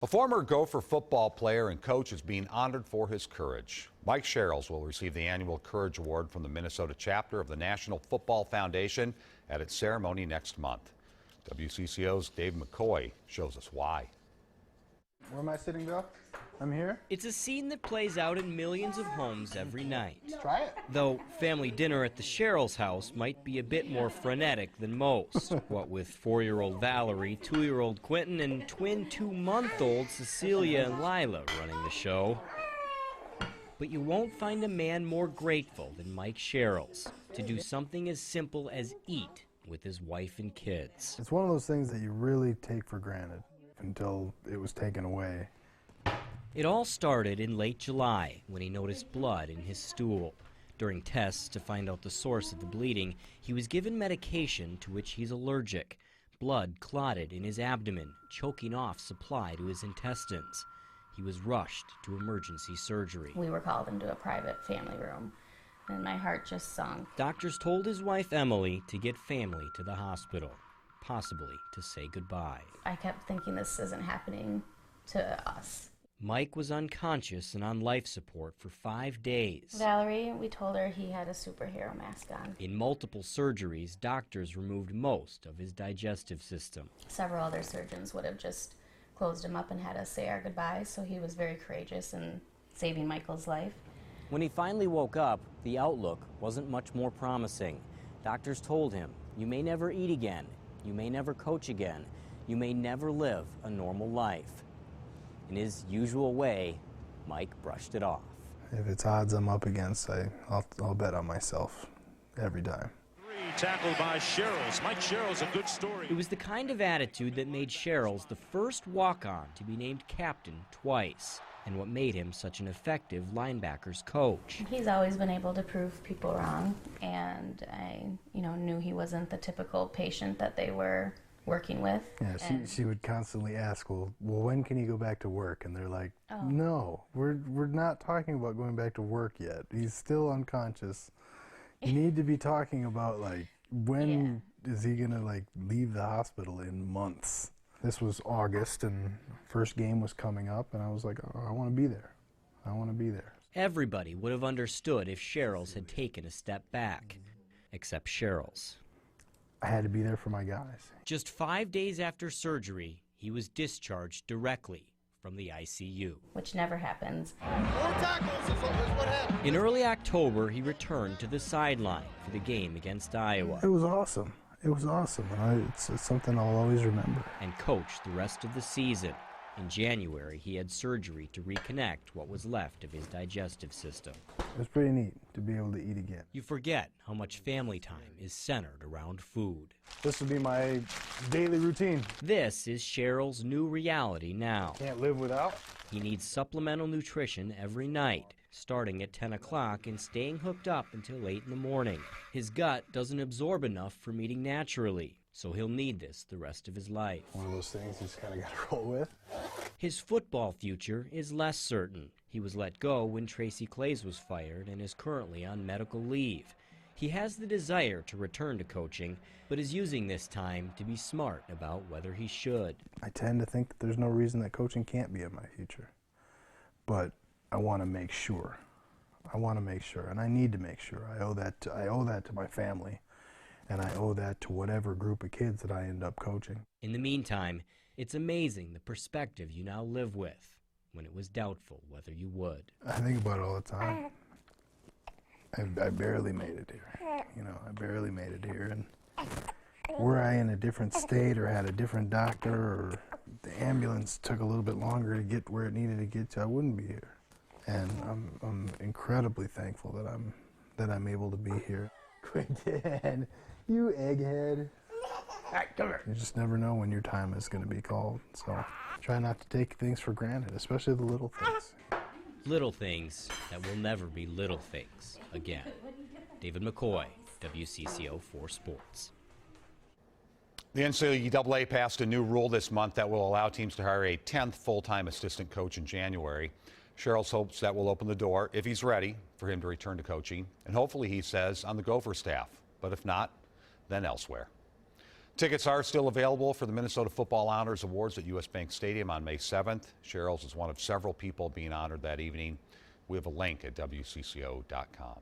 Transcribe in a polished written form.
A former Gopher football player and coach is being honored for his courage. Mike Sherrills will receive the annual Courage Award from the Minnesota chapter of the National Football Foundation at its ceremony next month. WCCO's Dave McCoy shows us why. Where am I sitting, Bill? I'm here. It's a scene that plays out in millions of homes every night. Try it. Though family dinner at the Sherrills house might be a bit more frenetic than most. What with 4-year-old Valerie, 2-year-old Quentin, and twin 2-month-old Cecilia and Lila running the show. But you won't find a man more grateful than Mike Sherrills to do something as simple as eat with his wife and kids. It's one of those things that you really take for granted until it was taken away. It all started in late July when he noticed blood in his stool. During tests to find out the source of the bleeding, he was given medication to which he's allergic. Blood clotted in his abdomen, choking off supply to his intestines. He was rushed to emergency surgery. We were called into a private family room, and my heart just sunk. Doctors told his wife Emily to get family to the hospital, possibly to say goodbye. I kept thinking this isn't happening to us. Mike was unconscious and on life support for 5 days. Valerie, we told her he had a superhero mask on. In multiple surgeries, doctors removed most of his digestive system. Several other surgeons would have just closed him up and had us say our goodbyes, so he was very courageous in saving Michael's life. When he finally woke up, the outlook wasn't much more promising. Doctors told him, "You may never eat again. You may never coach again. You may never live a normal life." In his usual way, Mike brushed it off. If it's odds I'm up against, I'll bet on myself every time. Tackled by Sherrills. Mike Sherrills, a good story. It was the kind of attitude that made Sherrills the first walk-on to be named captain twice, and what made him such an effective linebackers coach. He's always been able to prove people wrong, and I, knew he wasn't the typical patient that they were working with. Yeah, she would constantly ask, well, when can he go back to work? And they're like, Oh. No, we're not talking about going back to work yet. He's still unconscious. You need to be talking about, when is he going to, leave the hospital in months? This was August, and first game was coming up, and I was like, oh, I want to be there. I want to be there. Everybody would have understood if Sherrills had taken a step back, except Sherrills. I had to be there for my guys. Just 5 days after surgery, he was discharged directly from the ICU. Which never happens. 4 tackles is what happened. In early October, he returned to the sideline for the game against Iowa. It was awesome. It was awesome. It's something I'll always remember. And coached the rest of the season. In January, he had surgery to reconnect what was left of his digestive system. It was pretty neat to be able to eat again. You forget how much family time is centered around food. This would be my daily routine. This is Sherrills' new reality now. Can't live without. He needs supplemental nutrition every night, starting at 10 o'clock and staying hooked up until 8 in the morning. His gut doesn't absorb enough from eating naturally, so he'll need this the rest of his life. One of those things you just kind of got to roll with. His football future is less certain. He was let go when Tracy Clays was fired and is currently on medical leave. He has the desire to return to coaching, but is using this time to be smart about whether he should. I tend to think that there's no reason that coaching can't be in my future. But I want to make sure. I want to make sure, and I need to make sure. I owe that to my family, and I owe that to whatever group of kids that I end up coaching. In the meantime, it's amazing the perspective you now live with when it was doubtful whether you would. I think about it all the time. I barely made it here. I barely made it here. And were I in a different state or had a different doctor or the ambulance took a little bit longer to get where it needed to get to, I wouldn't be here. And I'm incredibly thankful that I'm able to be here. Quentin, you egghead. Hey, come here. You just never know when your time is going to be called. So try not to take things for granted, especially the little things. Little things that will never be little things again. David McCoy, WCCO 4 Sports. The NCAA passed a new rule this month that will allow teams to hire a 10th full-time assistant coach in January. Sherrills hopes that will open the door, if he's ready, for him to return to coaching. And hopefully, he says, on the Gopher staff. But if not, then elsewhere. Tickets are still available for the Minnesota Football Honors Awards at U.S. Bank Stadium on May 7th. Sherrills is one of several people being honored that evening. We have a link at WCCO.com.